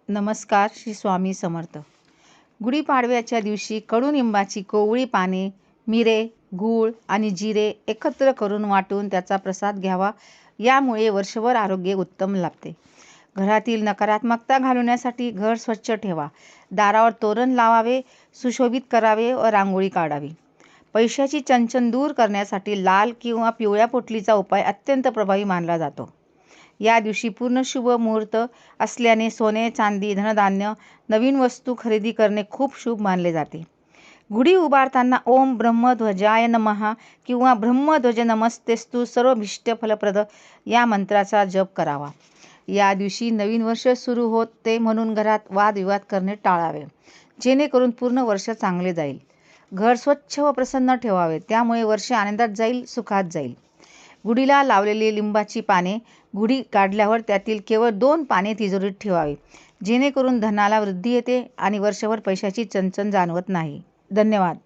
नमस्कार. श्री स्वामी समर्थ. गुढीपाडव्याच्या दिवशी कडुनिंबाची कोवळी पाने, मिरे, गूळ आणि जिरे एकत्र करून वाटून त्याचा प्रसाद घ्यावा. यामुळे वर्षभर आरोग्य उत्तम लाभते. घरातील नकारात्मकता घालवण्यासाठी घर स्वच्छ ठेवा. दारावर तोरण लावावे, सुशोभित करावे व रांगोळी काढावी. पैशाची चणचण दूर करण्यासाठी लाल किंवा पिवळ्या पोटलीचा उपाय अत्यंत प्रभावी मानला जातो. या दिवशी पूर्ण शुभ मुहूर्त असल्याने सोने, चांदी, धनधान्य, नवीन वस्तू खरेदी करणे खूप शुभ मानले जाते. गुढी उभारताना ओम ब्रह्मध्वजाय नमः किंवा ब्रह्मध्वज नमस्तेस्तु सर्वभीष्ट फलप्रद या मंत्राचा जप करावा. या दिवशी नवीन वर्ष सुरू होते म्हणून घरात वादविवाद करणे टाळावे, जेणेकरून पूर्ण वर्ष चांगले जाईल. घर स्वच्छ व प्रसन्न ठेवावे, त्यामुळे वर्ष आनंदात जाईल, सुखात जाईल. गुढीला लावलेली लिंबाची पाने गुढी काढल्यावर त्यातील केवळ 2 पाने तिजोरीत ठेवावी, जेणेकरून धनाला वृद्धी येते आणि वर्षभर पैशाची चणचण जाणवत नाही. धन्यवाद.